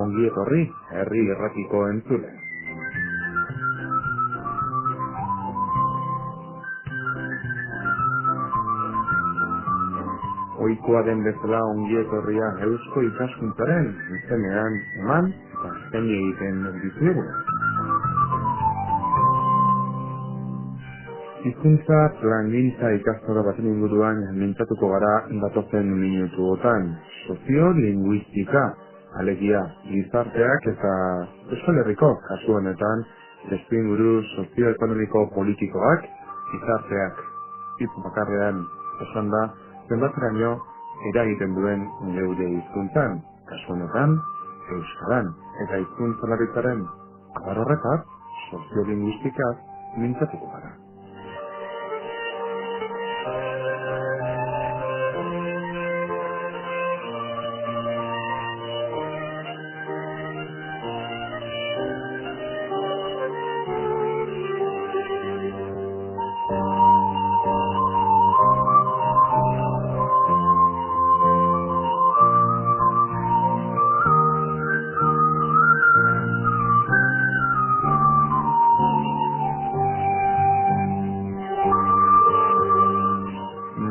ongi etorri herri irratiko entzule. Ohikoa den bezala ongi etorria Eusko Ikaskuntzaren izenean eman eta eskaini egiten dizuegu. Hizkuntza plangintza ikastaro baten inguruan mintzatuko gara datozen minutuotan. Soziolinguistika, alegia gizarteak eta Euskal Herriko kasu honetan testuinguru sozioekonomiko politikoak gizarteak hitz bakarrean esanda zenbateraino eragiten duen geure hizkuntzan, kasu honetan euskaran eta hizkuntzalaritzaren abar horretaz soziolinguistikaz mintzatuko gara.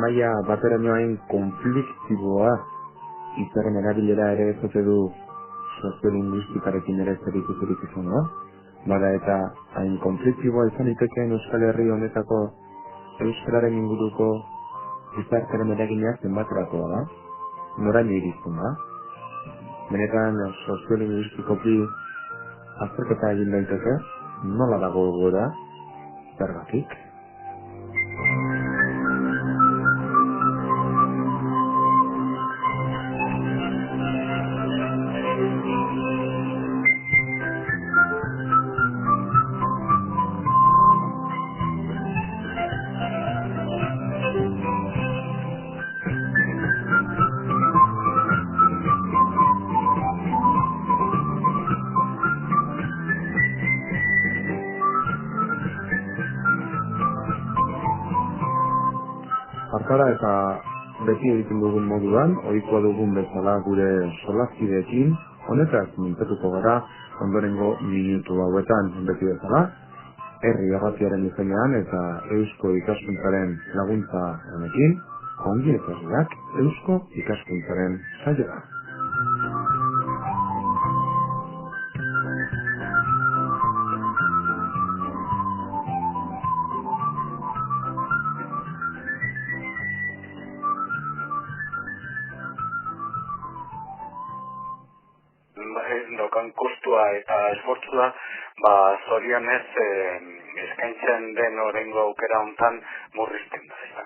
Maila baterainoain konfliktiboa hitzaren erabilera ere ez ote du soziolinguistikarekin ere zerikusirik izango. Bada eta hain konfliktiboa izan itekeen Euskal Herri honetako euskararen inguruko gizartearen eraginak zenbaterakoa da, noraino iristen da. Benetan soziolinguistikoki azterketa egin daiteke, nola dago egoera, zergatik. Hartara eta beti egiten dugun moduan, ohikoa dugun bezala gure solaskideekin, honetaz mintzatuko gara ondorengo minutu hauetan beti bezala, herri irratiaren izenean eta Eusko Ikaskuntzaren laguntza honekin, ongi etorriak Eusko Ikaskuntzaren saioa. Daukan kostua eta esfortzua, zorionez eskaintzen den oraingo aukera hontan murrizten da.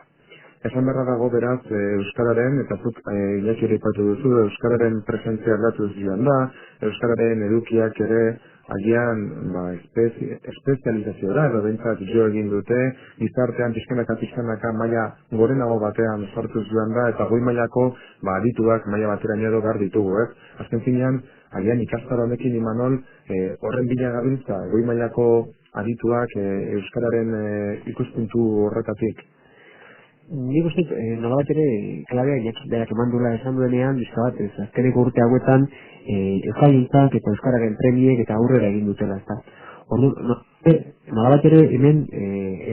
Esan beharra dago beraz euskararen, eta zuk Iñaki ere aipatu duzu, euskararen presentzia aldatuz joan da, euskararen edukiak ere agian espezializaziora edo behintzat jo egin dute, gizartean pixkanaka maila gorenago batean sortuz joan da, eta goi mailako adituak maila bateraino edo gar ditugu, ez? Azken finean, agian ikastaro honekin Imanol, horren bila gabiltza, goi mailako adituak euskararen ikuspuntu horretatik. Nik uste, nolabait ere, klabea Iñakiak eman duela esan duenean, bizka bat, azkeneko urte hauetan, euskalgintzak eta euskararen premiek eta aurrera egin dutela, ezta. Nolabait ere, hemen,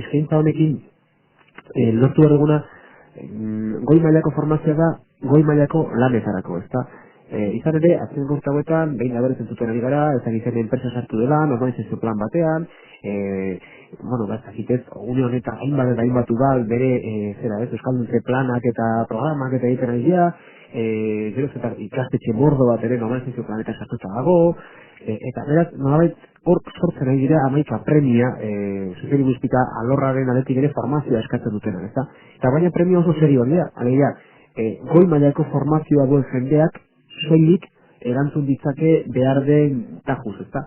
eskaintza honekin, lortu behar goi mailako formazioa da, goi mailako lanetarako, ezta. Izan ere, azken urte hauetan, behin abertzen zuten ari gara, ezagitzen enpresa sartu dela, normalizazio plan batean, zakitez, une honetan hainbat udal bere, euskalduntze planak eta programak eta egiten ari dira, gero zetar ikastetxe mordo bat ere normalizazio planetan sartuta dago, eta beraz, nolabait, hor sortzen ari dira amaika premia, soziolinguistika alorraren aldetik ere formazioa eskatzen dutena, ezta? Eta baina premia oso serio dira, alegia, goi mailako formazioa duen jendeak, soilik erantzun ditzake behar den tajuz, ezta?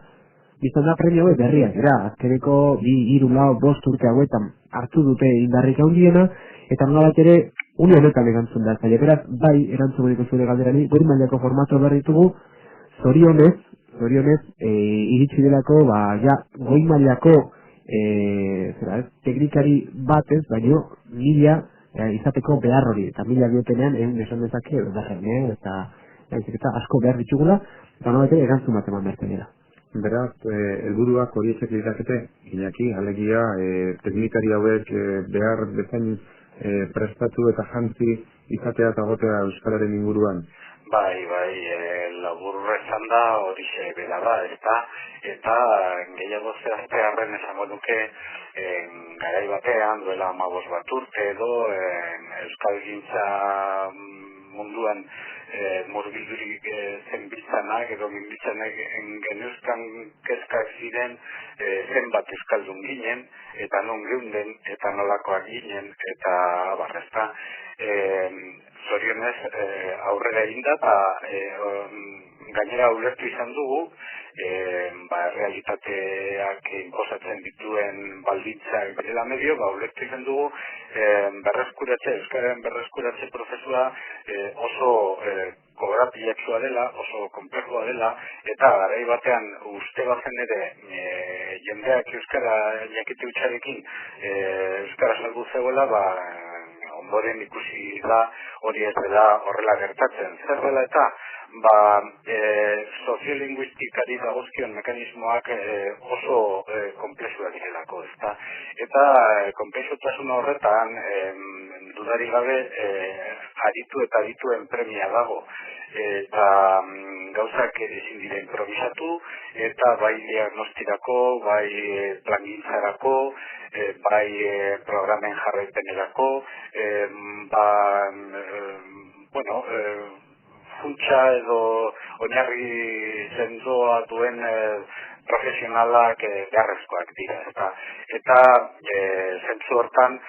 Biztan da premio hauek berriak dira, azkeneko 2, 3, 4, 5 urte hauetan hartu dute indarrik handiena, eta nolabait ere une honetan erantzun da zaila. Beraz, bai erantzun honeko zure galderari, goi mailako formatu behar ditugu, zorionez, iritsi delako, goi mailako teknikari batez, baino, 1000 izateko behar hori, eta 1000 diotenean, esan dezake, eta eta asko behar ditugula, eta nolabait ere erantzun bat eman behar dela. Beraz, helburuak horiek lirakete, Iñaki, alegia, teknikari hauek behar bezain prestatu eta jantzi izatea eta gotea euskararen inguruan. Bai, labur esan da horixe bera da, eta gehiago zehaztearren esango nuke garai batean, duela 15 bat urte edo, euskalgintza munduan murbildurik zenbiltzanak edo minbiltzanak geneuzkan kezkak ziren zenbat euskaldun ginen, eta non geunden, eta nolakoak ginen, eta barrezta. Zorionez aurrera egin da, eta gainera ulertu izan dugu, realitateak inposatzen dituen baldintzak dela medio, ulertu izan dugu, euskararen berreskuratze prozesua oso kobrapilatsua dela, oso konplexua dela, eta garai batean uste bazen ere jendeak euskara jakite hutsarekin euskara salbu zegoela, ondoren ikusi da hori ez dela horrela gertatzen. Zer dela eta, soziolinguistikari dagozkion mekanismoak oso konplexuak direlako, ezta? Eta konplexutasun horretan, dudarik gabe, aritu eta adituen premia dago. Eta gauzak ezin dira improvisatu, eta bai diagnostirako, bai plangintzarako, bai programen jarraipenerako, funtsa edo oinarri sendoa duen profesionalak beharrezkoak dira. Eta zentzu hortan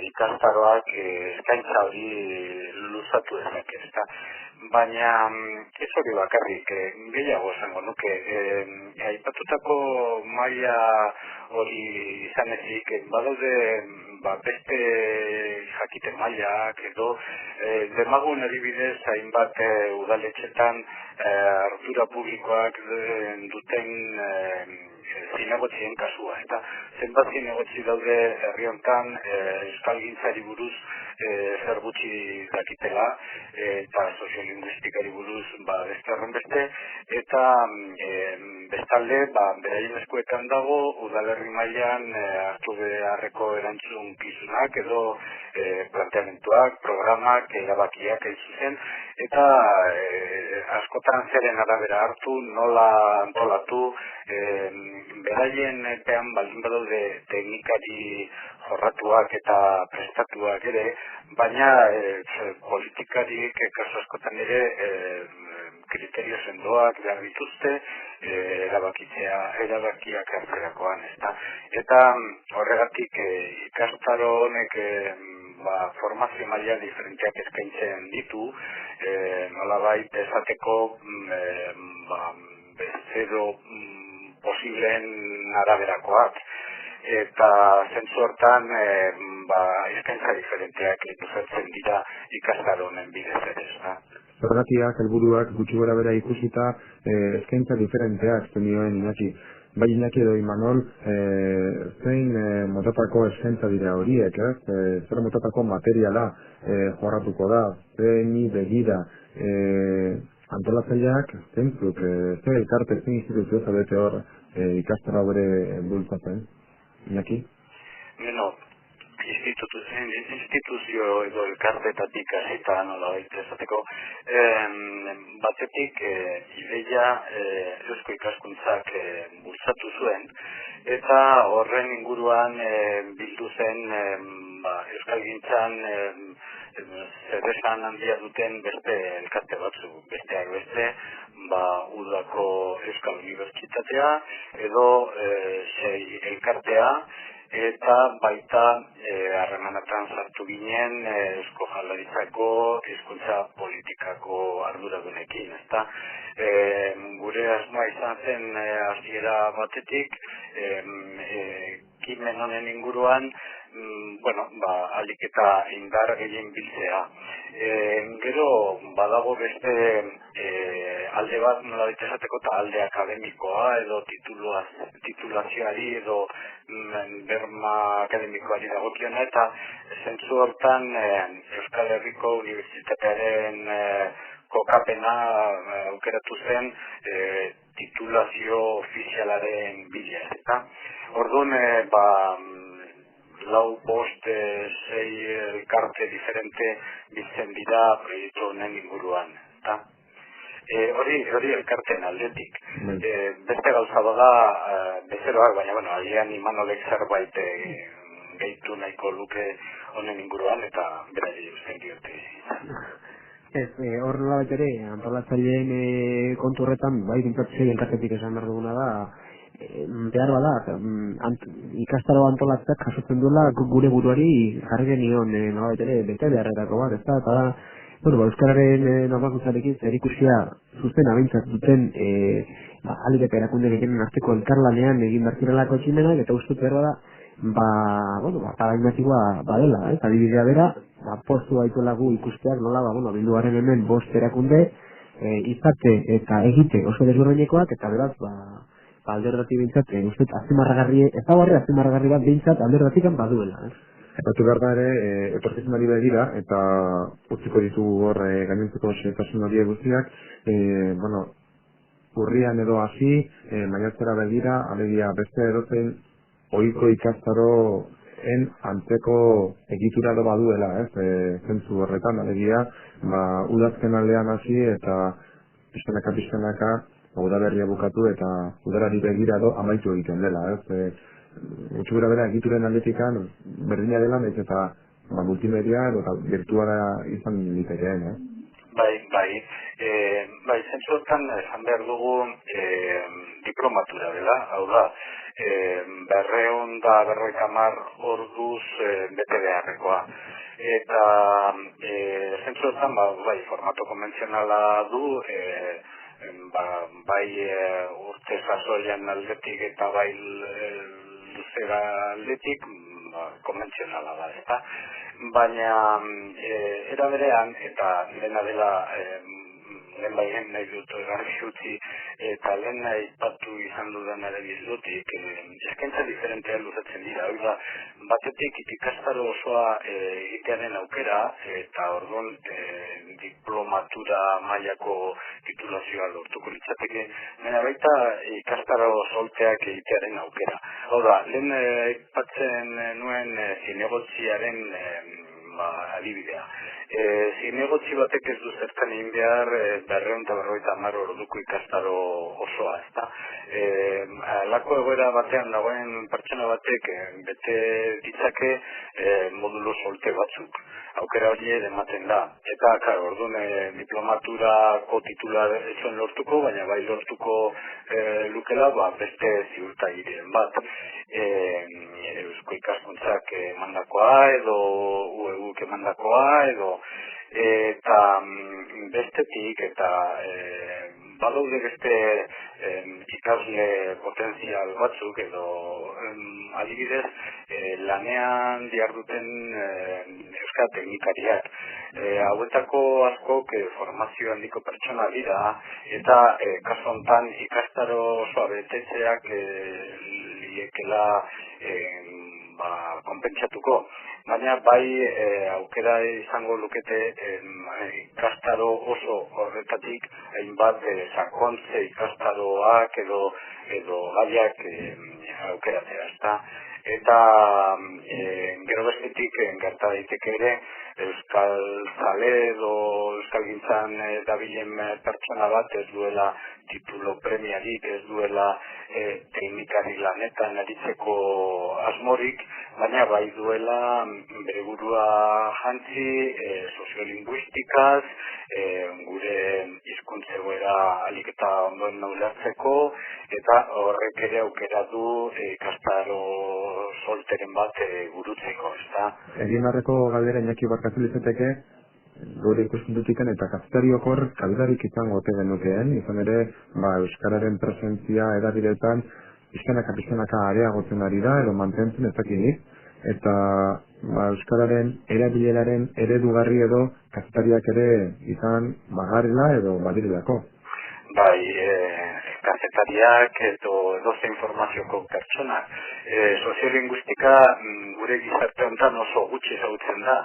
ikastaroak eskaintza hori luzatu dezake, ezta. Baina ez hori bakarrik, gehiago esango nuke, aipatutako maila hori izan ezik, badaude beste jakite mailak edo demagun adibidez hainbat udaletxetan ardura publikoak duten zinegotzien kasua. Eta zenbat zinegotzi daude herri hontan euskalgintzari buruz zer gutxi dakitela eta soziolinguistikari buruz beste horrenbeste, eta bestalde beraien eskuetan dago udalerri mailan hartu beharreko erantzukizunak edo planteamentuak, programak, erabakiak hain zuzen, eta askotan zeren arabera hartu, nola antolatu, beraien pean baldin badaude teknikari jorratuak eta prestatuak ere, baina politikarik kasu askotan ere kriterio sendoak behar dituzte erabakiak hartzerakoan, ezta. Eta horregatik ikastaro honek formazio maila diferenteak eskaintzen ditu, nolabait esateko bezero posibleen araberakoak. Eta zentzu hortan eskaintza diferenteak luzatzen dira ikastaro honen bidez ere, ezta. Zergatiak, helburuak gutxi gora bera ikusita eskaintza diferenteak zenioen Iñaki. Bai Iñaki edo Imanol, zein motatako eskaintza dira horiek, zer motatako materiala jorratuko da, zeini begira antolatzaileak, zeintzuk, zer elkarte, zein instituzio zabete hor ikastara bere bultzatzen, Iñaki? Instituzio edo elkartetatik hasita nolabait esateko, batetik ideia Eusko Ikaskuntzak bultzatu zuen, eta horren inguruan bildu zen euskalgintzan zeresan handia duten beste elkarte batzuk, besteak beste, udako Euskal Unibertsitatea edo sei elkartea, eta baita harremanatan sartu ginen Eusko Jaurlaritzako hizkuntza politikako arduradunekin, ezta. Gure asmoa izan zen hasiera batetik ekimen honen inguruan ahalik eta indar gehien biltzea. Gero badago beste alde bat nolabait esateko eta alde akademikoa edo titulazioari edo berma akademikoari dagokiona, eta zentzu hortan Euskal Herriko Unibertsitatearen kokapena aukeratu zen titulazio ofizialaren bila, eta orduan, lau, bost, sei elkarte diferente biltzen dira proiektu honen inguruan, eta hori elkarten aldetik. Beste gauza bada bezeroak, baina, agian Imanolek zerbait gehitu nahiko luke honen inguruan, eta berari uzten diote. Ez, hor nolabait ere, antolatzaileen kontu horretan, bai, dintzatze elkartetik esan behar duguna da, behar bada, ikastaro antolatzak jasotzen duela gure buruari jarri genion nolabait ere, bete beharretako bat, ez da, eta da, Euskararen normalkuntzarekin zerikusia zuzen abintzat duten alik eta erakunde gehienen arteko elkarlanean egin bertzirelako tximenak, eta ustut behar bada, paradigmatikoa badela, adibidea bera, postu baituela gu ikusteak nola, bilduaren hemen bost erakunde, izate eta egite oso desberdinekoak, eta beraz, alderdatik bintzat, ustut azimarragarri, ez da barri azimarragarri bat bintzat alderdatikan baduela, Epatu behar da ere, etorkizunari begira, eta utziko ditugu hor gainontzeko xetasun horiek guztiak, urrian edo hasi, maiatzera begira, alegia beste edozein ohiko ikastaroen antzeko egitura edo baduela, zentzu horretan, alegia, udazken aldean hasi eta pixkanaka, udaberria bukatu eta udarari begira edo amaitu egiten dela, Gutxu gara bera egituren aldetikan berdina dela, nahiz eta multimedia edo virtuala izan litekeen, Bai, zentzu hortan esan behar dugu diplomatura dela, hau da, 250 orduz bete beharrekoa. Eta zentzu hortan, formato konbentzionala du, bai urte sasoian aldetik eta bai luzera aldetik konbentzionala da, eta baina era berean, eta lehena dela lehen baien nahi dut garbi utzi, eta lehen aipatu izan dudan ere bizdutik, eskaintza diferentea luzatzen dira, batetik ikastaro osoa egitearen aukera, eta orduan diplomatura mailako titulazioa lortuko litzateke, baina baita ikastaro solteak egitearen aukera. Hau da, lehen aipatzen nuen zinegotziaren adibidea. Zinegotzi batek ez du zertan egin behar 250 orduko ikastaro osoa, ezta? Lako egoera batean dagoen pertsona batek bete ditzake modulo solte batzuk. Aukera hori ematen da. Eta, orduan diplomaturako titular ezuen lortuko, baina bai lortuko lukela beste ziurtagiren bat. Eusko ikaskuntzak emandakoa edo UEUk emandakoa edo eta bestetik eta badaude beste ikasle potentzial batzuk edo adibidez lanean diharduten euskara teknikariak. Hauetako askok formazio handiko pertsona dira eta kasu honetan ikastaro osoa betetzeak liekela konpentsatuko. Baina bai aukera izango lukete ikastaro oso horretatik hainbat sakontze ikastaroak edo gaiak aukeratzea, ezta? Eta gero bestetik gerta daiteke ere euskal zale edo euskalgintzan dabilen pertsona bat ez duela titulo premiarik, ez duela teknikari lanetan aritzeko asmorik, baina bai duela bere burua jantzi soziolinguistikaz, gure hizkuntza egoera ahalik eta ondoen ulertzeko, eta horrek ere aukera du ikastaro solteren bat burutzeko, ezta? Egin barreko galdera Iñaki barkatu lizeteke, gure ikuspuntutikan eta kazetariok hor kaldarik izango ote genukeen, izan ere, euskararen presentzia edabideetan pixkanaka areagotzen ari da, edo mantentzen ez dakinik, eta euskararen erabileraren eredugarri edo kazetariak ere izan bagarela edo badirelako. Bai, kazetariak edo ze informazioko pertsonak. Soziolinguistika gure gizarte honetan oso gutxi ezagutzen da,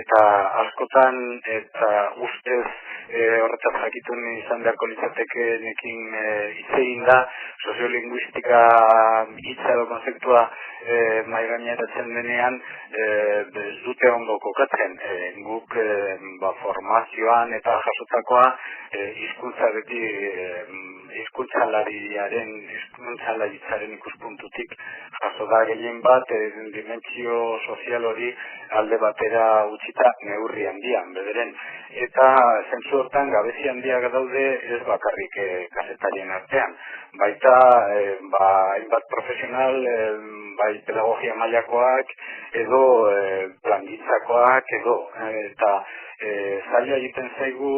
eta askotan eta ustez horretaz jakitun izan beharko litzateke nekin hitz egin da, soziolinguistika hitza edo konzeptua mahai gaineratzen denean ez dute ondo kokatzen. Guk formazioan eta jasotakoa hizkuntza beti hizkuntzalaritzaren ikuspuntutik jaso da gehien bat dimentsio sozial hori alde batera utzita neurri handian bederen. Eta zentzu hortan gabezi handiak daude ez bakarrik kazetarien artean. Baita hainbat profesional, bai pedagogia mailakoak edo plangintzakoak edo eta zaila egiten zaigu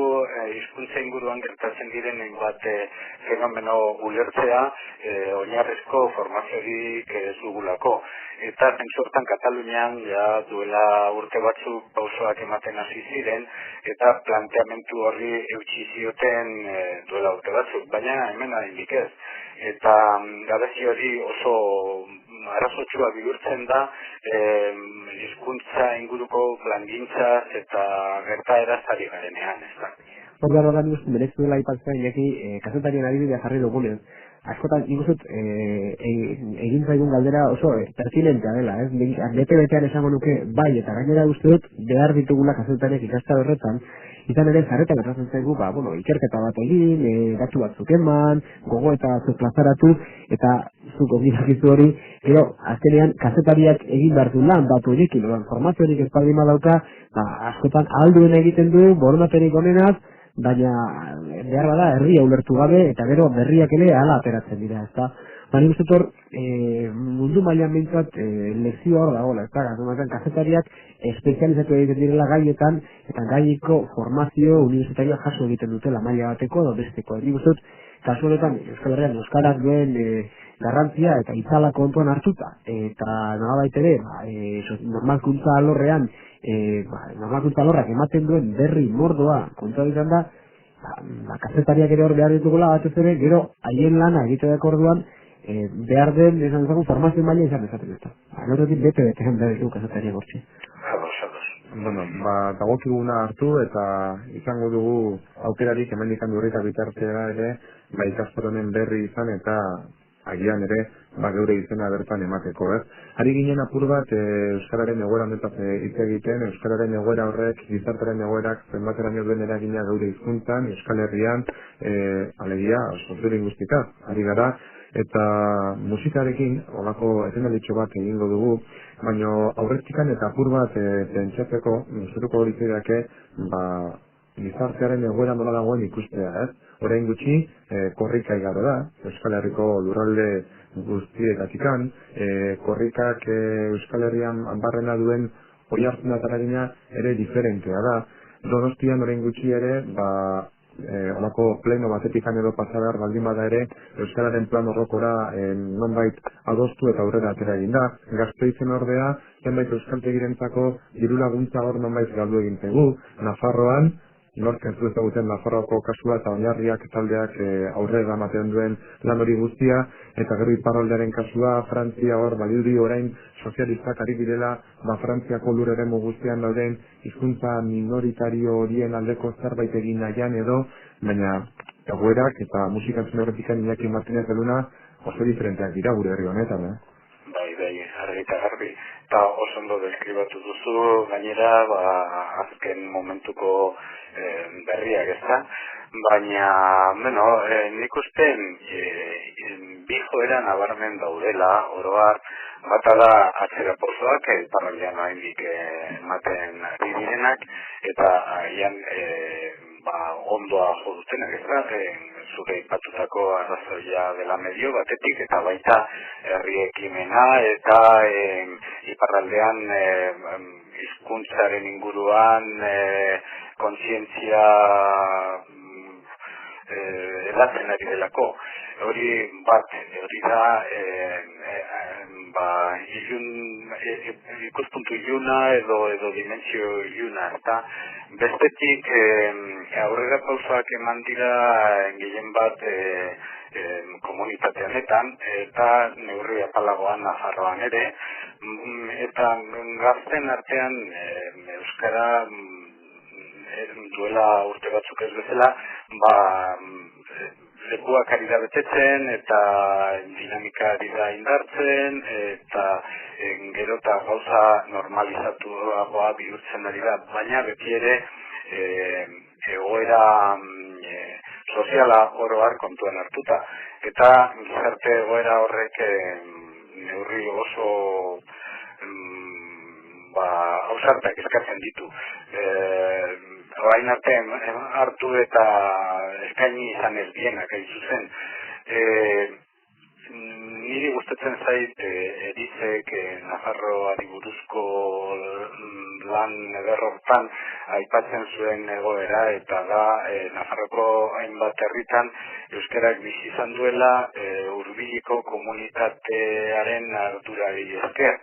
hizkuntza inguruan gertatzen diren hainbat fenomeno ulertzea oinarrizko formaziorik ez dugulako. Eta zentzu hortan Katalunian duela urte batzuk pausoak ematen hasi ziren eta planteamendu horri eutsi zioten duela urte batzuk, baina hemen adindik ez. Eta gabezi hori oso arazotsua bihurtzen da hizkuntza inguruko plangintzaz eta gertaeraz ari garenean, ez da. Orduan merezi duela aipatzea Iñaki kazetarien adibidea jarri dugunez. Askotan ikustut egin zaigun galdera oso pertinentea dela, ez? Bete-betean esango nuke bai, eta gainera uste dut behar ditugula kazetariak ikastaro horretan, izan ere zarreta gertatzen zaigu, ikerketa bat egin, datu batzuk eman, gogoeta batzuk plazaratu, eta zuk ongizakizu hori, gero, azkenean kazetariak egin behar du lan datu horiekin, formaziorik ez baldin badauka, askotan alduen egiten du, borondaterik onenaz, baina behar bada herria ulertu gabe eta gero berriak ere hala ateratzen dira, ezta? Baina uste hor mundu mailan behintzat lezioa hor dagoela, ezta? Gazumaten kazetariak espezializatu egiten direla gaietan eta gaieko formazio unibertsitarioa jaso egiten dutela maila bateko edo besteko. Nik uste dut, kasu honetan Euskal Herrian euskarak duen garrantzia eta itzala kontuan hartuta eta nolabait ere normalkuntza alorrean normalkuntza alorrak ematen duen berri mordoa kontuan izan da kazetariak ere hor behar ditugula batez ere gero haien lana egiteak orduan behar den esan dezagun formazio maila izan dezaten ez da. Horretik bete-betean behar ditugu kazetariak hortxe. Bueno, dagokiguna hartu eta izango dugu aukerarik hemendik handurrita bitartera ere ikastaronen berri izan eta agian ere geure izena bertan emateko, ez? Ari ginen apur bat euskararen egoera honetaz hitz egiten, euskararen egoera horrek, gizartearen egoerak zenbateraino duen eragina geure hizkuntzan, Euskal Herrian, alegia soziolinguistika ari gara, eta musikarekin olako etenalditxo bat egingo dugu, baina aurretikan eta apur bat pentsatzeko, gustuko litzaidake, gizartearen egoera nola dagoen ikustea, ez? Orain gutxi, korrika igaro da, Euskal Herriko lurralde guztiekatikan, korrikak Euskal Herrian barrena duen oihartzuna eta eragina ere diferentea da. Donostian orain gutxi ere, holako pleno batetik edo pasadar baldin bada ere, Euskararen plan horrokora nonbait adostu eta aurrera atera egin da. Gasteizen ordea, zenbait euskaltegirentzako diru laguntza hor nonbait galdu egin zaigu. Nafarroan, nork ez du ezaguten Nafarroako kasua eta oinarriak taldeak aurrera ematen duen lan hori guztia, eta gero iparraldearen kasua, Frantzia hor, badirudi orain sozialistak ari direla, Frantziako lur eremu guztian dauden hizkuntza minoritario horien aldeko zerbait egin nahian edo, baina egoerak eta musikantzen horretikan Iñaki Martinez Beluna oso diferenteak dira gure herri honetan, Bai, argi eta garbi. Eta oso ondo deskribatu duzu, gainera, azken momentuko berriak ez da. Baina, nik uste bi joera nabarmen daudela, oroar, bata da atzerapozoak, parraldean oraindik ematen ari direnak, eta agian ondoa jo dutenak ez da, zure ipatutako arrazoia dela medio batetik, eta baita herri ekimena eta iparraldean hizkuntzaren inguruan kontzientzia edatzen ari delako. Hori da ikuspuntu iluna edo dimentsio iluna, eta bestetik aurrera pausoak eman dira gehien bat komunitate honetan, eta neurri apalagoan Nafarroan ere, eta gazten artean euskara duela urte batzuk ez bezala, lekuak ari da betetzen eta dinamika ari da indartzen eta gero eta gauza normalizatuagoa bihurtzen ari da, baina beti ere egoera soziala oro har kontuan hartuta eta gizarte egoera horrek neurri oso ausartak eskatzen ditu. Orain arte hartu eta eskaini izan ez bienak hain zuzen. Niri gustatzen zait Erizek Nafarroari buruzko lan eder hortan aipatzen zuen egoera eta da Nafarroko hainbat herritan euskarak bizi izan duela hurbileko komunitatearen ardurari esker,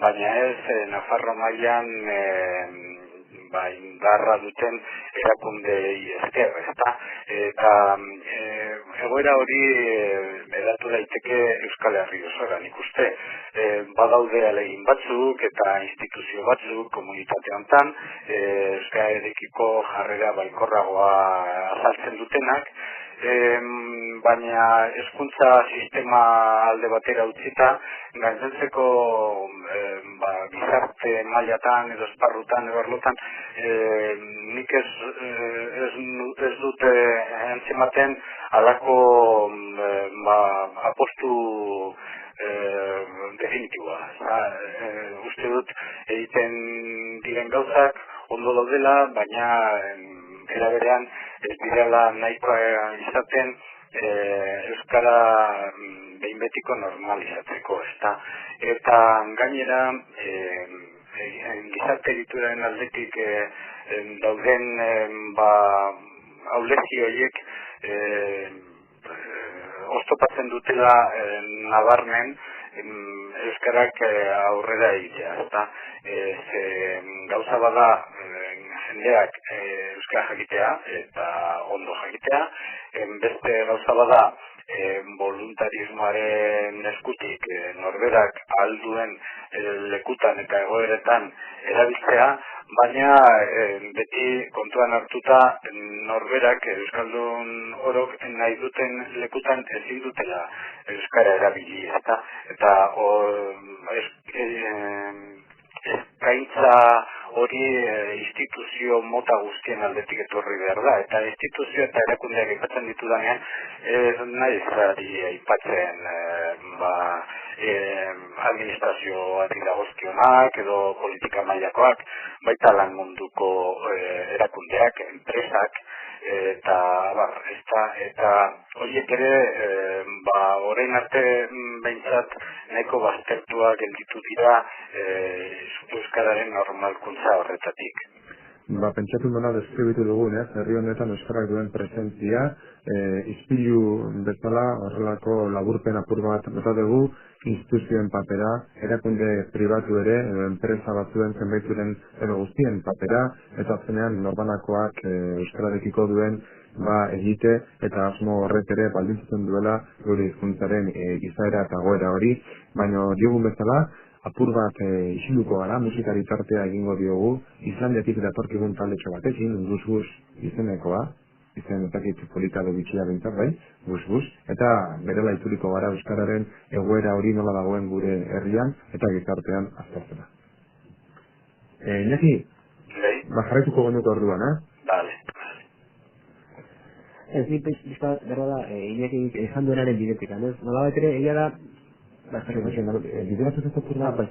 baina ez Nafarro mailan indarra duten erakundei esker, eta egoera hori edatu daiteke Euskal Herri osora, nik uste. Badaude alegin batzuk eta instituzio batzuk komunitate honetan, euskararekiko jarrera baikorragoa azaltzen dutenak, baina hezkuntza sistema alde batera utzita, gainontzeko gizarte mailatan edo esparrutan edo arlotan nik ez dute antzematen halako apostu definitiboa. Uste dut egiten diren gauzak ondo daudela, baina era berean ez direla nahikoa izaten euskara behin betiko normalizatzeko, eta gainera gizarte egituraren aldetik dauden ahulezi horiek oztopatzen dutela nabarmen euskarak aurrera egitea, gauza bada jendeak euskara jakitea eta ondo jakitea, beste gauza bada voluntarismoaren eskutik norberak alduen lekutan eta egoeretan erabiltzea, baina beti kontuan hartuta norberak euskaldun orok nahi duten lekutan ezin dutela euskara erabili, eta eskaintza hori instituzio mota guztien aldetik etorri behar da, eta instituzio eta erakundeak aipatzen ditudanean nahi zari aipatzen administrazioari dagozkionak edo politika mailakoak, baita lan munduko erakundeak, enpresak, eta horiek ere orain arte behintzat nahiko baztertua gelditu dira euskararen normalkuntza horretatik. Pentsatu dena deskribitu dugun, herri honetan euskarak duen presentzia, ispilu bezala horrelako laburpen apur bat bota dugu, instituzioen papera, erakunde pribatu ere, enpresa batzuen zenbaituren edo guztien papera, eta azkenean norbanakoak euskararekiko duen egite eta asmo horrek ere baldintzatzen duela gure hizkuntzaren izaera eta goera hori, baina diogun bezala, apur bat isiluko gara, musikari tartea egingo diogu, Islandiatik datorkigun taldetxo batekin, Guz izenekoa, izen etakit polita do bitxia bintzat, bai, Guz, eta berela itzuliko gara euskararen egoera hori nola dagoen gure herrian eta gizartean aztertzera. Iñaki, jarraituko genuko orduan, Bale. Ez ni pizkat, berra da, Iñaki esan duenaren bidetik, nola betere, egia da, bide bat ez da, bai,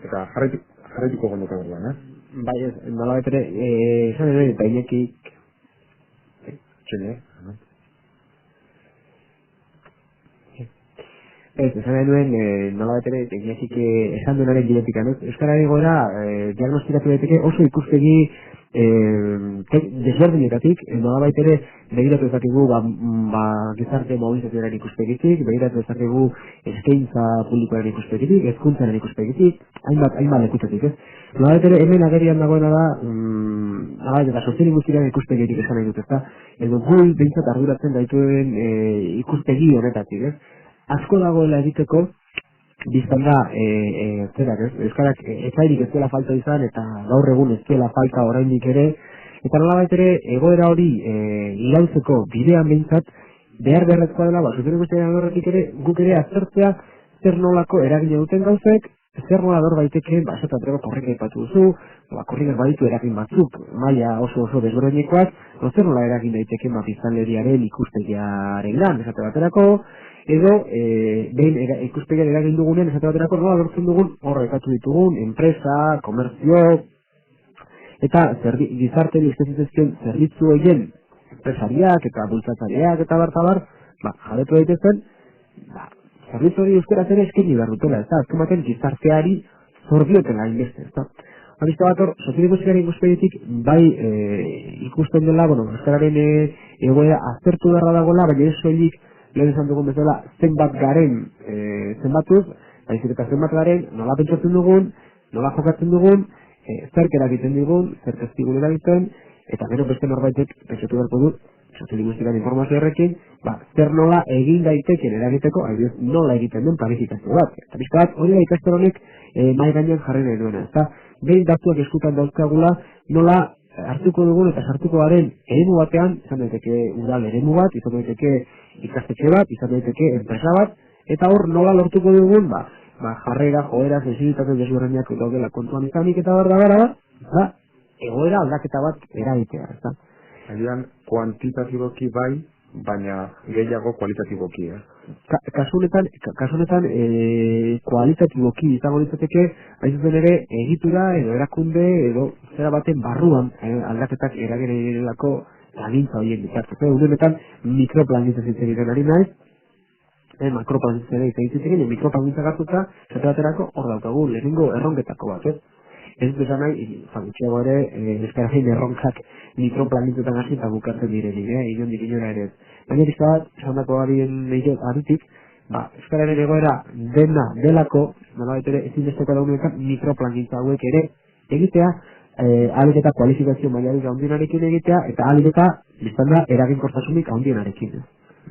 eta jarraituko genuko orduan, bai, ez, nola betere, esan duenaren eta Iñakik txene, ez, esan duen, nola betere, Iñakik esan duenaren bidetik, euskarari gora, diagnostikatu daiteke oso ikuspegi desberdinetatik, nolabait ere begiratu ezakigu gizarte mobilizazioaren ikuspegitik, begiratu ezakigu eskaintza publikoaren ikuspegitik, hezkuntzaren ikuspegitik, hainbat lekutatik, ez? Nolabait ere hemen agerian dagoena da, eta soziolinguistiaren ikuspegitik esan nahi dut, ezta? Edo gui behintzat arduratzen gaituen ikuspegi honetatik, ez? Asko dagoela egiteko, biztan da, euskarak etxairik ez duela falta izan, eta gaur egun ez duela falta oraindik ere, eta nolabait ere egoera hori iraultzeko bidean behintzat, behar beharrezkoa dela, soziolinguistiaren horretik ere, guk ere aztertzea zer nolako eragina duten gauzek, zer nola dor baiteke, esatateko korrika ipatu duzu, korrikak baditu eragin batzuk, maila oso desberdinikoak, zer nola eragin daiteke biztanleriaren ikuspegiaren lan, esate baterako, edo behin ikuspegian eragin dugunean, esate baterako nola lortzen dugun horrekatu ditugun, enpresa, komertzio, eta gizarteari eskaintzen zerbitzu horien enpresariak eta bultzatzaileak eta bar, jabetu daitezen, zerbitzu hori euskaraz ere eskaini behar dutela, ez da, azken gizarteari zordiotela hainbeste, ez da. Abizte bat hor, soziolinguistiaren ikuspegitik bai ikusten dela, euskararen egoera aztertu beharra dagoela, baina ez soilik lehen esan dugun bezala zenbat garen zenbatuz, baizik eta zenbat garen, nola pentsatzen dugun, nola jokatzen dugun, zerk eragiten digun, zerk ez digun eragiten, eta gero beste norbaitek pentsatu beharko du, soziolinguistiaren informazio horrekin, zer nola egin daiteken eragiteko, nola egiten den planifikazio bat. Eta bizka bat, hori da ikaster honek mai gainean jarri nahi duena. Eta behin datuak eskutan dauzkagula, nola hartuko dugun eta sartuko garen eremu batean, izan daiteke udal eremu bat, izan daiteke ikastetxe bat, izan daiteke enpresa bat, eta hor nola lortuko dugun, jarrera, joera, sensibilitate desberdinak daudela kontuan izanik eta egoera aldaketa bat eragitea, ez da? Agian kuantitatiboki bai, baina gehiago kualitatiboki, Kasu honetan kualitatiboki izango litzateke, hain zuzen ere egitura edo erakunde edo zera baten barruan aldaketak eragerelako plangintza horien bitartez. Honetan mikroplangintza zitzen ari naiz, makroplangintza zitzen, mikroplangintza gartuta, zate baterako hor daukagu lehenengo erronketako bat, ez dut esan nahi, gutxiago ere, euskararen erronkak mikroplangintetan hasi eta bukatzen direnik, inondik inora ere. Baina bizka bat, esandako aritik, euskararen egoera delako, nolabait ere ezinbesteko daunetan mikroplangintza hauek ere egitea, ahalik eta kualifikazio mailarik handienarekin egitea, eta ahalik eta biztan da eraginkortasunik handienarekin.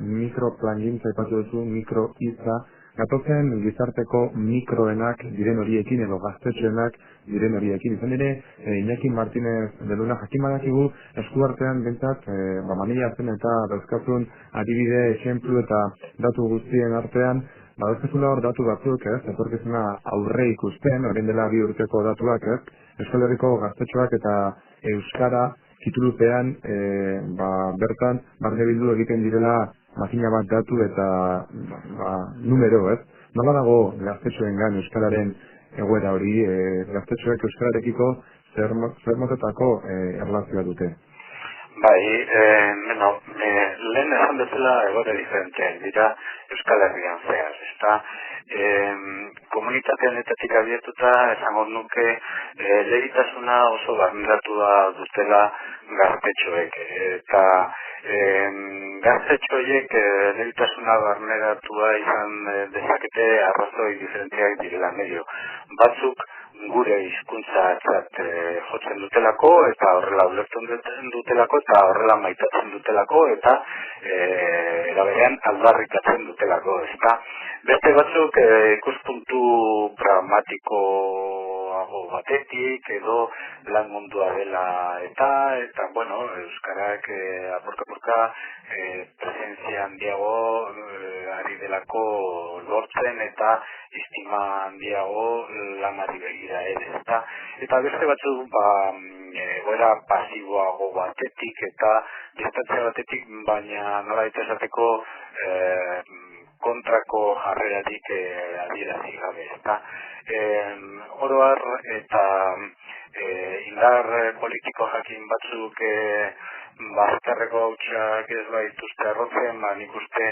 Mikroplangintza ipatu duzu, mikroizza, gatozen gizarteko mikroenak diren horiekin edo gaztetxoenak diren horiekin. Izan ere, Iñaki Martínez de Luna jakin badakigu eskuartean bentsat, manila zen eta dauzkazun adibide, exemplu eta datu guztien artean, dauzkazula hor datu batzuk, etorkizuna aurre ikusten, orain dela 2 urteko datuak, Euskal Herriko gaztetxoak eta euskara titulupean bertan barne bildu egiten direla makina bat datu eta numero, Nola dago gaztetxoengan euskararen egoera hori, gaztetxoek euskararekiko zer motetako erlazioa dute? Bai, lehen esan bezala egoera diferenteak dira Euskal Herrian zehar, ezta? Komunitate honetatik abiatuta esango nuke lehitasuna oso barneratua dutela gaztetxoek, eta gaztetxoiek lehitasuna barneratua izan dezakete arrazoi diferenteak direla medio. Batzuk gure hizkuntzatzat jotzen dutelako eta horrela ulertzen dutelako eta horrela maitatzen dutelako eta eraberean aldarrikatzen dutelako, ezta? Beste batzuk ikuspuntu pragmatikoago batetik edo lan mundua dela eta euskarak apurka presentzia handiago ari delako lortzen eta estima handiago lanari begira ere, ezta? Eta beste batzuk egoera pasiboago batetik eta distantzia batetik, baina nola esateko kontrako jarreratik adierazi gabe, ezta? Oro har eta indar politiko jakin batzuk bazterreko hautsak ez baituzte arrotzen, nik uste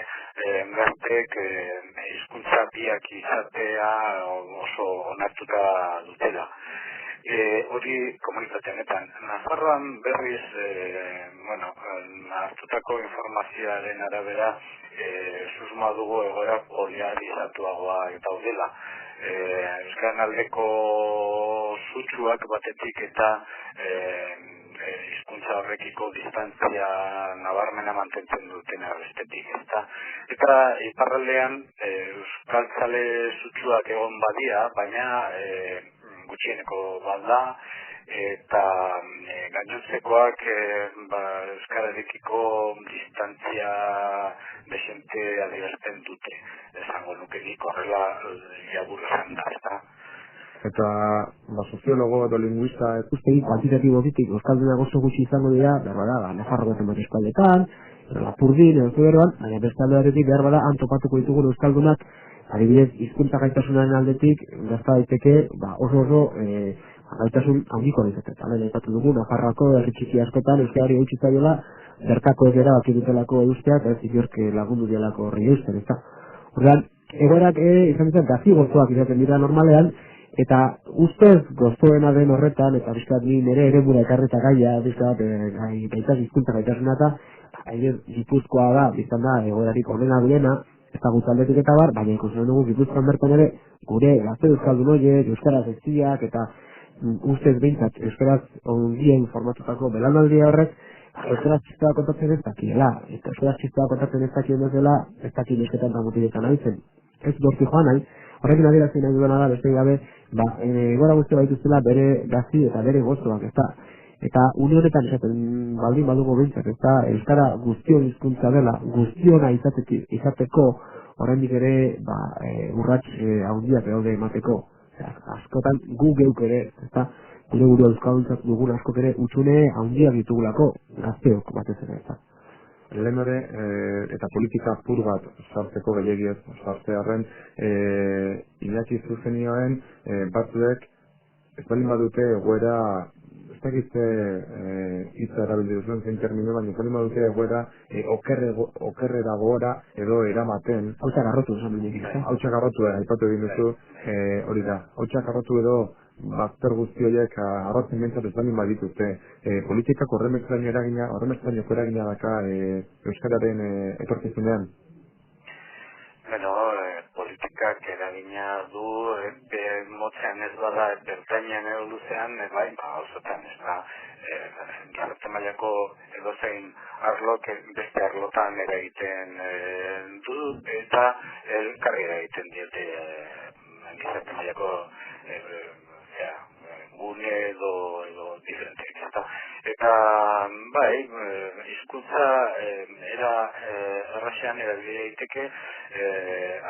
gaztek hizkuntza biak izatea oso onartuta dutela. hori komunitate honetan. Nafarroan berriz, hartutako informazioaren arabera, susmoa dugu egoera polarizatuagoa daudela. Euskaren aldeko sutsuak batetik eta hizkuntza horrekiko distantzia nabarmena mantentzen duten bestetik, ezta. Eta iparraldean euskaltzale sutsuak egon badia, baina gutxieneko bada, eta gainontzekoak euskararekiko distantzia desente adierazten dute. Esango nuke nik horrela jabur esan da, ezta. Eta soziologo edo linguista ikuspegi kuantitatibotik euskaldunak oso gutxi izango dira, Nafarroko zenbait eskualdetan, Lapurdin edo Zuberoan, baina beste aldearetik behar bada han topatuko ditugun euskaldunak, adibidez hizkuntza gaitasunaren aldetik gerta daiteke oso gaitasun handiko izaten. Hala aipatu dugu Nafarroako herri txiki askotan euskarari eutsi zaiola bertako egera baki dutelako eusteak, ez inork lagundu dialako horri eusten, ezta. Orduan, egoerak izan zen gazi gozoak izaten dira normalean, eta ustez gozoena den horretan, eta bizkat ni nire eremura ekarreta gaia, bizkat gaitaz hizkuntza gaitasuna eta Gipuzkoa da, biztan da, egoerarik onena duena, ezagutzaldetik eta bar, baina ikusten dugu Gipuzkoan bertan ere, gure gazte euskaldun horiek, euskaraz eztiak, eta ustez behintzat, euskaraz ondien formatutako belanaldia horrek, euskaraz txistoa kontatzen ez dakiela, eta euskaraz txistoa kontatzen ez dakien bezala, ez dakien esketan da mutiletan haitzen. Ez dorti joan nahi, horrekin adierazten nahi duena da, beste gabe, gora guzti baituztela bere gazi eta bere gozoak, ezta. Eta une honetan esaten baldin badugu behintzat, ezta, euskara guztion hizkuntza dela, guztiona izateko, oraindik ere, urrats handiak daude emateko. Askotan gu geuk ere, ezta, gure euskalduntzat dugun askok ere utxune handiak ditugulako gazteok batez ere, ezta. Lehen ere, eta politika pur bat sartzeko gehiagiez sartzearen, Iñaki Zuzenioen batzuek ez balin badute egoera, ez dakitze hitza erabildu duzuen zein termino, baina ez balin badute egoera okerrera gora edo eramaten. Hautsa garrotu esan dut. Hautsa garrotu, aipatu egin duzu, hori da. Hautsa garrotu edo bakter guzti horiek arrotzen bentsat ez balin badituzte. Politikak horremeztrainoko eragina daka euskararen etorkizunean? Politikak eragina du, motzean ez bada, bertainean edo luzean, osotan ez da, gizarte mailako edozein arlok beste arlotan eragiten du, eta elkarri eragiten diote gizarte mailako gune edo diferenteak, ezta. Eta, hizkuntza era erraxean erabili daiteke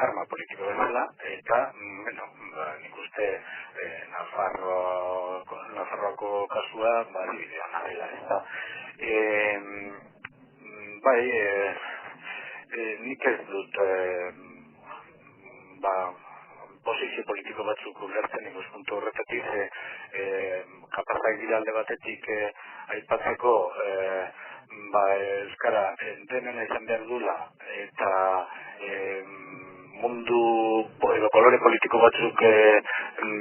arma politiko bezala, eta, nik uste Nafarroako kasua, bideoan dela, ezta. Nik ez dut, posizio politiko batzuk ulertzen ikuspuntu horretatik, kapazak dira alde batetik aipatzeko euskara denena izan behar dula eta mundu edo kolore politiko batzuk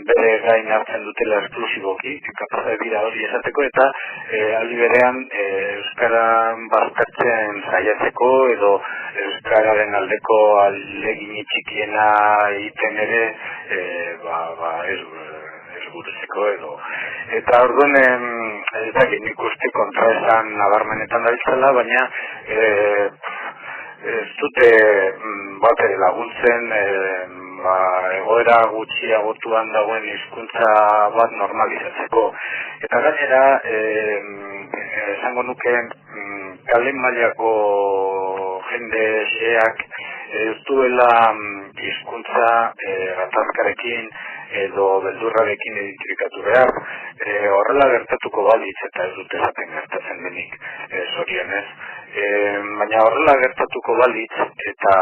bere gain hartzen dutela esklusiboki, kapazak dira hori esateko eta aldi berean euskaran baztertzen saiatzeko edo euskararen aldeko ahalegin txikiena egiten ere ez burutzeko edo. Eta orduan ez da nik uste kontraesan nabarmenetan dabiltzala, baina ez dute bat ere laguntzen egoera gutxiagotuan dagoen hizkuntza bat normalizatzeko. Eta gainera, esango nuke, kalen mailako jende xeak ez duela hizkuntza gatazkarekin edo beldurrarekin identifikatu behar. Horrela gertatuko balitz eta ez dute esaten gertatzen denik zorionez. Baina horrela gertatuko balitz eta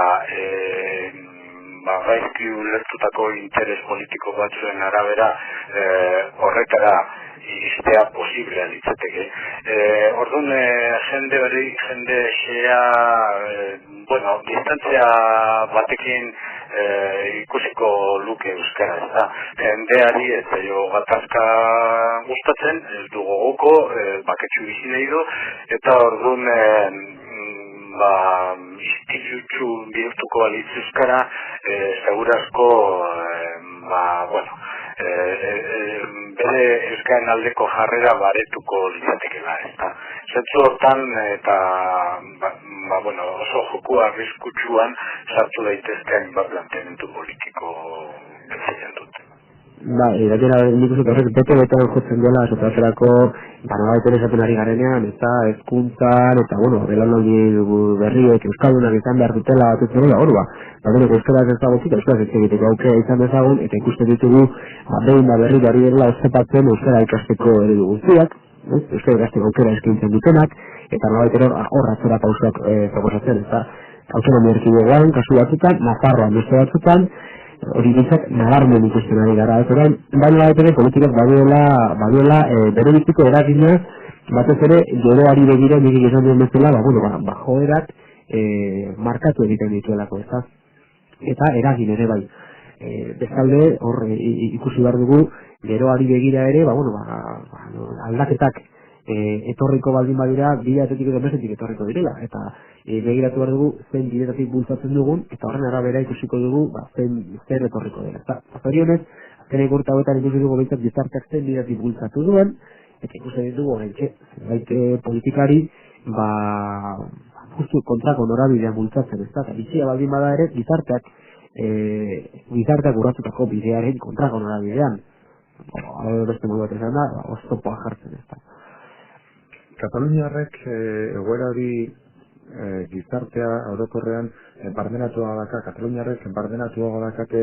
gaizki ulertutako interes politiko batzuen arabera horretara iristea posiblea litzateke. Orduan jende hori, jende xea, distantzia batekin ikusiko luke euskara, ez da. Jendeari ez zaio gatazka gustatzen, ez du gogoko, baketsu bizi nahi du, eta orduan istitutu bihurtuko balitz euskara, segurazko, bere euskaren aldeko jarrera baretuko litzatekela, ez da. Zentzu hortan, eta oso joku arriskutsuan sartu daitezkean planteamendu politiko bezaian dut. Gainera, nik uste horrek bete-betean jotzen duela, esotatzerako, nolabait ere esaten ari garenean, eta hezkuntzan, eta, belaunaldi berriek euskaldunak izan behar dutela batez ere, euskaraz ez dagozik, euskaraz ez egiteko aukera izan dezagun, eta ikusten ditugu, behin berri dela osepatzen euskara ikasteko eredu guztiak, euskara ikasteko aukera eskaintzen dutenak, eta nolabait ere hor atzera pausak proposatzen, eta autonomia erkidegoan, kasu batzutan, Nafarroan beste batzutan, hori bizak nabarmen ikusten ari gara. Baina ere politikak badiola bere biziko eragina, batez ere goroari begira nik esan duen bezala, joerak markatu egiten dituelako, ez da? Eta eragin ere bai. Bestalde, hor ikusi behar dugu, geroari begira ere, aldaketak etorriko baldin badira, bideatetik edo mesetik etorriko direla, eta begiratu behar dugu zen bidetatik bultzatzen dugun, eta horren arabera ikusiko dugu zer etorriko dela. Zorionez, azkenek urte hauetan ikusi dugu behintzat gizarteak zen bideatik bultzatu duen, eta ikusten ditugu horrentxe, zenbait politikari, justu kontrako norabidean bultzatzen, ez da, eta bizia baldin bada ere, gizarteak urratutako bidearen kontrako norabidean. Beste modu bat esan da, oztopoa jartzen, ez da. Kataluniarrek egoera hori gizartea orokorrean bardenatua daka, Kataluniarrek bardenatua dakate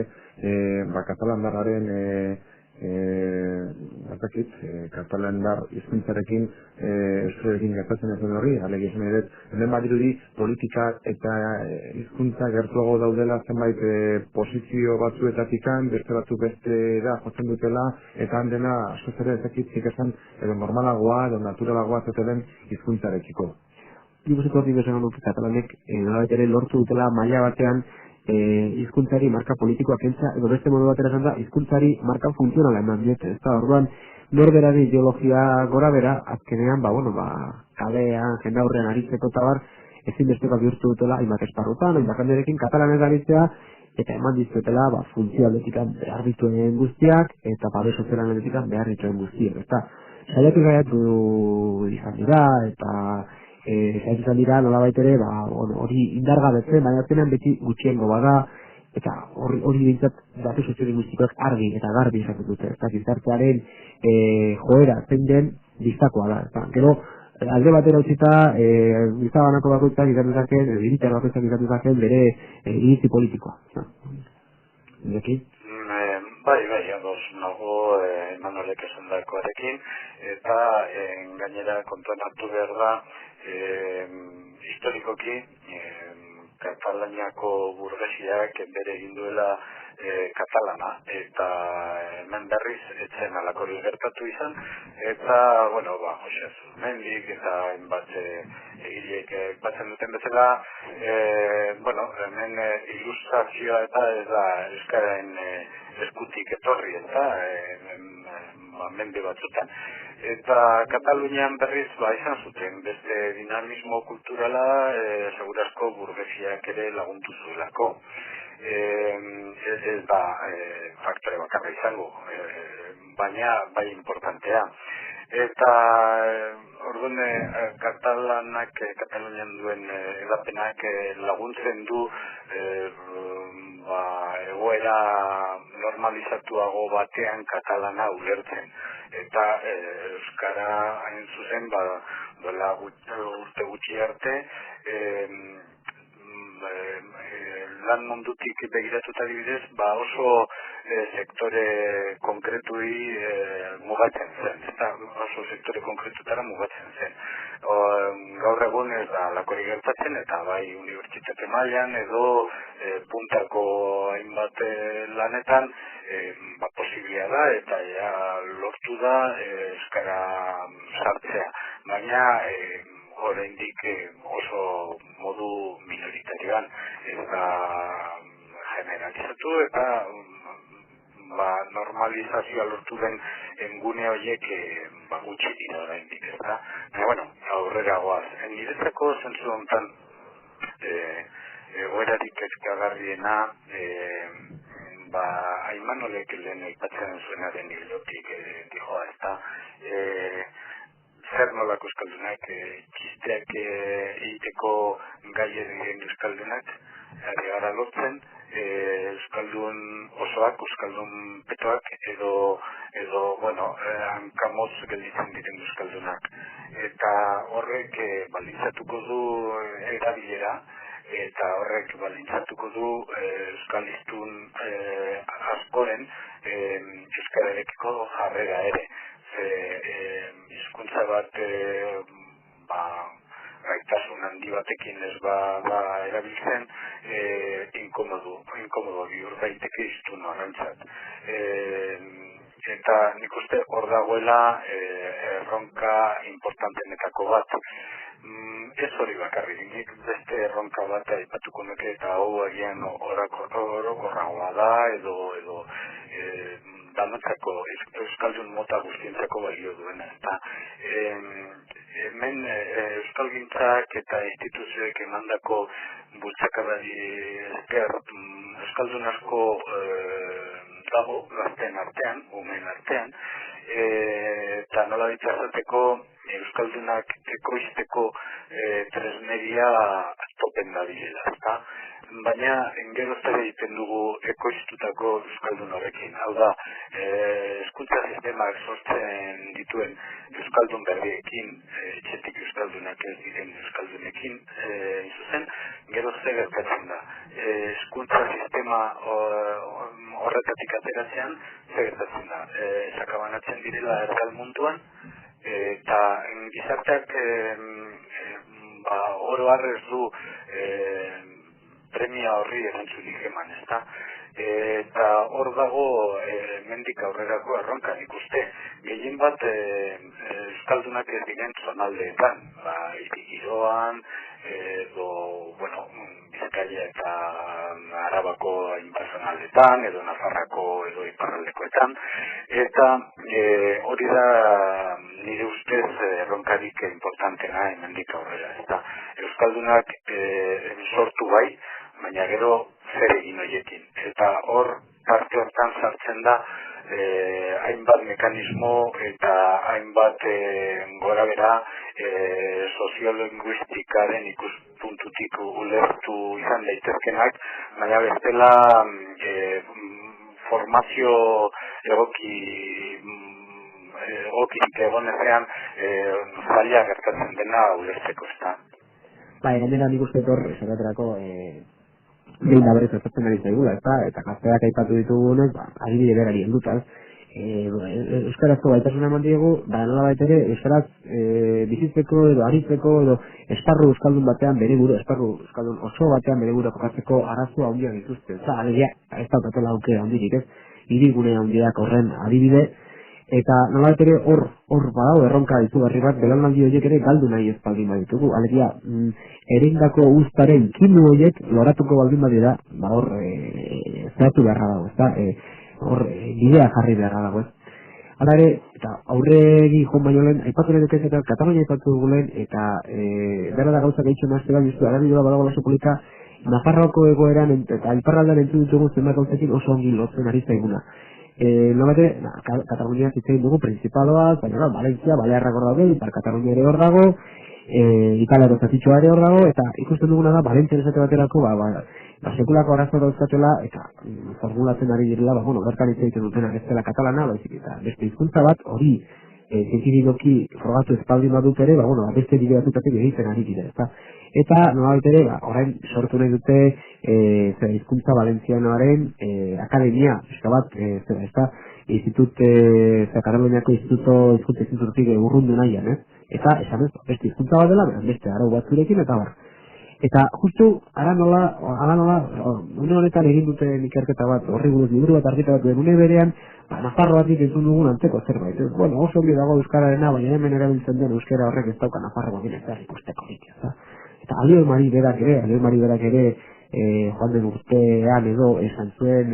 katalandarraren katalandar hizkuntzarekin euskararekin gertatzen ez den horri, alegisme dut, hemen badirudi politika eta hizkuntza gertuago daudela zenbait posizio batzuetatikan, beste batzuk bestera jotzen dutela, eta handena askoz ere ezakitzik esan edo normalagoa, edo naturalagoa zetelen hizkuntzarekiko. Nik uste hortik esan nuke katalanek nolabait ere lortu dutela maila batean hizkuntzari marka politikoak entza, edo beste modu batera esan da, hizkuntzari marka funtzionala eman diote, ez da, orduan, norberari ideologia gora bera, azkenean, kalean, jendaurrean aritzeko tabar, ezin bestekoak bihurtu dutela, hainbat esparrutan, hainbat jenderekin katalanez aritzea, eta eman dizutela, funtzio aldetikan behar dituen guztiak, eta babes sozialan aldetikan behar dituen guztiak, ez da. Saiatu izan dira, eta saiatu izan dira, nolabait ere, hori indargabetzen, baina azkenean beti gutxiengo bada, eta hori bintzat datu soziolinguistikoak argi eta garbi esaten dute, ez da, gizartearen joera zein den biztakoa da, ez da. Gero, alde batera utzita, gizabanako bakoitzak izan dezaken, hiritar bakoitzak izan dezaken bere iritzi politikoa. Indeki? Bai, ados nago Emanuelek esan dakoarekin, eta gainera kontuan hartu behar da, historikoki, Katalaniako burgesiak bere egin duela katalana, eta hemen berriz etzen alakori gertatu izan, eta, Jose Zuzmendik eta hainbat egilek batzen duten bezala, hemen ilustrazioa eta ez da euskaren eskutik etorri, eta mende batzutan. Eta Katalunian berriz izan zuten, beste dinamismo kulturala segurazko burgesiak ere lagundu zuelako. Ez da faktore bakarra izango, baina bai importantea. Eta orduan Katalunian duen edapenak laguntzen du egoera normalizatuago batean katalana ulertzen. Eta euskara hain zuzen duela urte gutxi arte lan mundutik begiratuta adibidez, oso sektore konkretui mugatzen zen, eta oso sektore konkretutara mugatzen zen. Gaur egun ez da lakori gertatzen, eta bai unibertsitate mailan edo puntako hainbat lanetan posiblia da, eta lortu da euskara sartzea. Baina oraindik oso modu minoritarioan, eta generalizatu eta normalizazioa lortu den gune horiek gutxi dira oraindik, ezta? Baina, aurrera goaz. Niretzako zentzu honetan egoerarik kezkagarriena Aimanolek lehen aipatzen zuenaren hildotik dijoa, ezta? Zer nolako euskaldunak, txisteak egiteko gai diren euskaldunak, ari gara lortzen, euskaldun osoak, euskaldun petoak, edo hankamotz gelditzen diren euskaldunak. Eta horrek baldintzatuko du erabilera, eta horrek baldintzatuko du euskaliztun askoren euskararekiko jarrera ere. Hizkuntza bat gaitasun handi batekin ez erabiltzen inkomodo bihur daiteke hiztun horrentzat. Eta nik uste hor dagoela erronka importantenetako bat. Ez hori bakarrik, nik beste erronka bat aipatuko nuke eta hau agian orokorragoa da edo danontzako euskaldun mota guztientzako balio duena. Eta hemen euskalgintzak eta instituzioek emandako bultzakadari esker euskaldun asko dago gazteen artean, umeen artean, eta nola ditzazateko euskaldunak ekoizteko tresneria topen da direla, ezta? Baina gero zer egiten dugu ekoiztutako euskaldun horrekin. Hau da, hezkuntza sistemak sortzen dituen euskaldun berriekin, etxetik euskaldunak ez diren euskaldunekin, zuzen, gero zer gertatzen da. Hezkuntza sistema horretatik ateratzean zer gertatzen da. Sakabanatzen direla erdal munduan, eta gizarteak oro harrez du premia horri erantzunik eman, ezta? Eta hor dago mendik aurrerako erronka, nik uste. Gehien bat euskaldunak ez diren zonaldeetan, hiri-giroan, Bizkaia eta Arabako inpazonaldetan, edo Nafarrako edo iparraldekoetan, eta hori da nire ustez erronkarik importantena hemendik aurrera, ezta? Euskaldunak sortu bai, baina gero zer egin horiekin. Eta hor parte hortan sartzen da hainbat mekanismo eta hainbat gorabera soziolinguistikaren ikuspuntutik ulertu izan daitezkenak, baina bestela formazio egokirik egonezean zaila gertatzen dena ulertzeko, ezta. Gainera nik uste hor, esaterako, behin da berriz ezatzen ari zaigula, eta gazteak aipatu ditugunez, adibide berari heldutaz, euskarazko gaitasuna eman diegu, nola ere, euskaraz bizitzeko edo aritzeko edo esparru euskaldun batean bere buru, esparru euskaldun oso batean bere buru jokatzeko arazoa handia dituzte. Alegia, ez daukatela aukera handirik, ez? Hirigune handiak horren adibide, eta nola ere hor badau erronka izugarri bat, belaunaldi horiek ere galdu nahi ez baldin baditugu. Alegia, erindako uztaren kinu horiek loratuko baldin badira, hor zehatu beharra dago, ezta? Hor bidea jarri beharra dago, ez? Hala ere, eta aurregi joan baino lehen, aipatu nahi dukez eta Katalunia aipatu dugu lehen, eta bera da gauzak egitxo nazte bai, justu, arabidoa badago oso polita, Nafarroako egoeran eta iparraldean entzun ditugu zenbat gauzekin oso ongi lotzen ari zaiguna. Nolate, Katalunia zitzein dugu Principaloa, baina Valencia, Balearrak hor daude, Ipar Katalunia ere hor dago, Italia Rotatitxoa ere hor dago, eta ikusten duguna da, Valencia esate baterako, sekulako arazo dauzkatela, eta formulatzen ari direla, bertan hitz egiten dutenak ez dela katalana, baizik eta beste hizkuntza bat, hori zientzifidoki frogatu espaldin badut ere, beste bide batutatik egiten ari dira, ezta? Eta, nolabait ere, orain sortu nahi dute hizkuntza valentzianoaren akademia, bat, ezta? Kataluniako institututik urrundu nahian, ez? Eta, esan ez, beste hizkuntza bat dela, beste arau batzurekin, eta bar. Eta justu, ara nola, une honetan egin duten ikerketa bat, horri buruz liburu bat argitaratu den une berean, Nafarro batik entzun dugun antzeko zerbait. Oso ongi dago euskararena, baina hemen erabiltzen den euskara horrek ez dauka Nafarro batik ez da ikusteko nik, eta Alioi Mari berak ere joan den urtean edo esan zuen,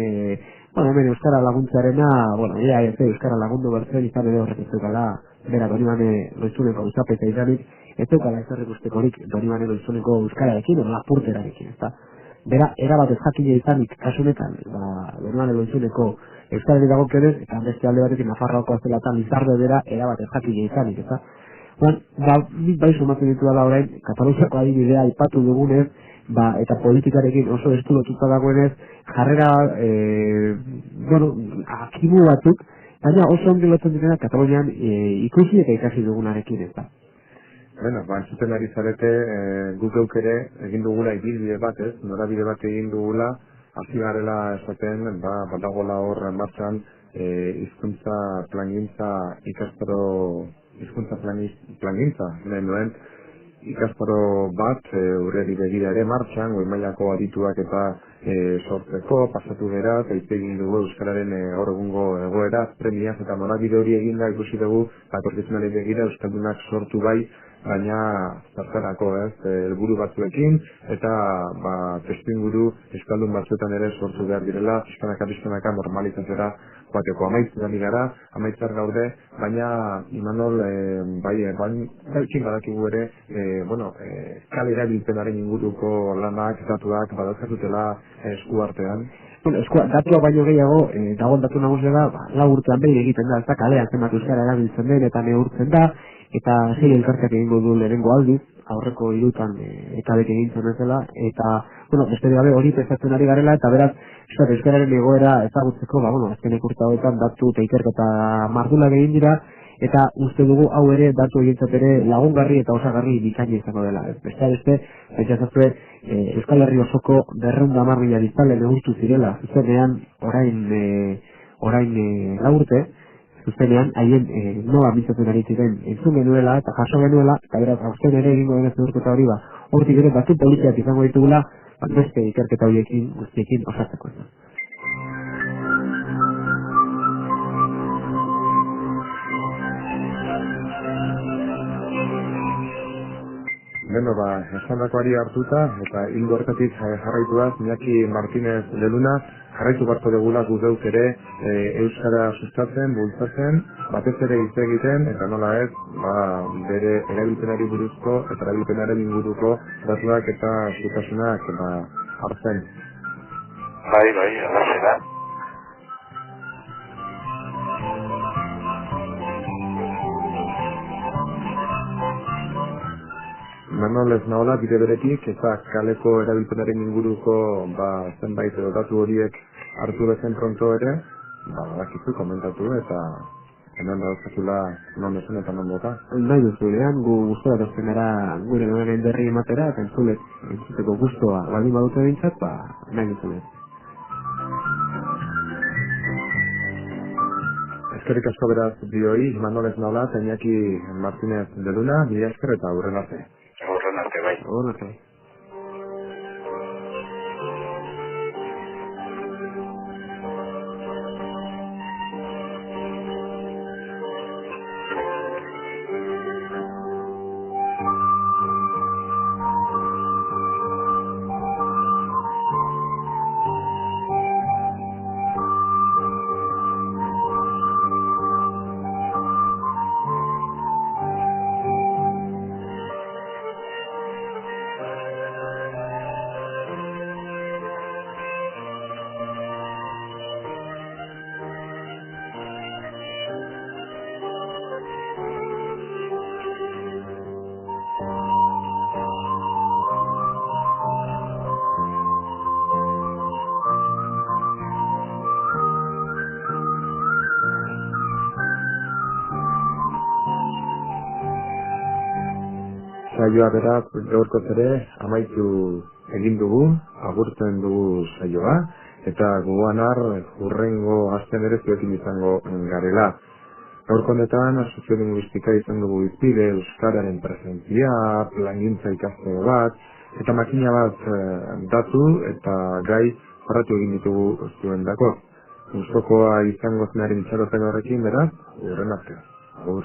hemen Euskara laguntzarena, Euskara lagundu bertzen izan edo horrek ez dukala, bera Donibane Loizuneko eusapeta izanik, ez dukala ezarrik ustekorik Donibane Loizuneko euskararekin, edo lapurterarekin, ez da. Bera, erabat ez jakile izanik kasunetan, Donibane Loizuneko euskarari dagokionez, eta beste alde batekin Nafarroako azelatan Lizarde bera erabat ez jakile izanik, ez da. Nik bai sumatzen ditu dela orain, Kataluniako adibidea aipatu dugunez, eta politikarekin oso estu lotuta dagoenez, jarrera, akimu batzuk, baina oso ongi lotzen direna Katalunian ikusi eta ikasi dugunarekin ez da. Entzuten ari zarete, guk geuk ere egin dugula ibilbide bat ez, norabide bat egin dugula, hasi garela esaten, badagoela hor martxan, hizkuntza plangintza ikastaro, hizkuntza plangintza, lehen duen, ikastaro bat, urreri begira ere martxan, goi mailako adituak eta sortzeko, pasatu gara, eta egin dugu Euskararen gaur egungo egoera, premiaz eta norabide hori eginda ikusi dugu, etorkizunari begira Euskaldunak sortu bai, baina zertarako helburu batzuekin, eta testuinguru Euskaldun batzuetan ere sortu behar direla, pixkanaka normalizatzera joateko amaitzen gara, amaitzar gaude, baina Imanol, baikin badakigu ere, kale erabilpenaren inguruko lanak, datuak, badaukatutela esku artean. Datua baino gehiago, dagoen datu nagusia da, 4 urtean behin egiten da, ez da kalean zenbat euskara erabiltzen den eta neurtzen da, eta sei elkarteak egingo du lehenengo aldiz, aurreko 3 urutan eta bek egintzen bezala, eta, beste gabe hori prestatzen ari garela, eta beraz, euskararen egoera ezagutzeko, azkenek urte hauetan datu eta ikerketa mardulak egin dira, eta uste dugu hau ere datu egintzat ere lagungarri eta osagarri bikaina izango dela. Beste, pentsazazue, Euskal Herri osoko 210.000 biztanle neurtu zirela, zuzenean orain 4 urte, zuzenean haien nola mintzatzen ari ziren entzun genuela eta jaso genuela, eta beraz, hausten ere egingo denez neurketa hori hortik ere datu politiak izango ditugula, beste ikerketa horiekin guztiekin osatzeko. Esandakoari hartuta, eta hildo horretatik jarraituaz, Iñaki Martínez de Luna, jarraitu beharko dugula gudeuk ere euskara sustatzen, bultzatzen, batez ere hitz egiten, eta nola ez, bere erabilpenari buruzko eta erabilpenaren inguruko datuak eta zutasunak hartzen. Bai, alaxe da. Manol ez nahola bide beretik, eta kaleko erabilpenaren inguruko zenbait datu horiek hartu bezen pronto ere, bakizu komentatu eta hemen dauzkazula non esan eta non bota. Nahi duzulean, gu guztua dozten gara gure noren berri ematera, eta entzuteko guztua baldin badute bintzat, nahi duzulean. Eskerrik asko beraz bioi, Manol ez nahola, eta Iñaki Martínez de Luna, mila esker eta aurren arte. Horren arte. Saioa beraz, gaurkoz ere, amaitu egin dugu, agurtzen dugu saioa, eta gogoan hurrengo astean ere zuekin izango garela. Gaurko honetan, asozio linguistika izan dugu izpide, euskararen presentzia, plangintza ikaste bat, eta makina bat datu eta gai jorratu egin ditugu zuen dako. Gustokoa izango zenaren itxaropen horrekin, beraz, hurren arte. Agur.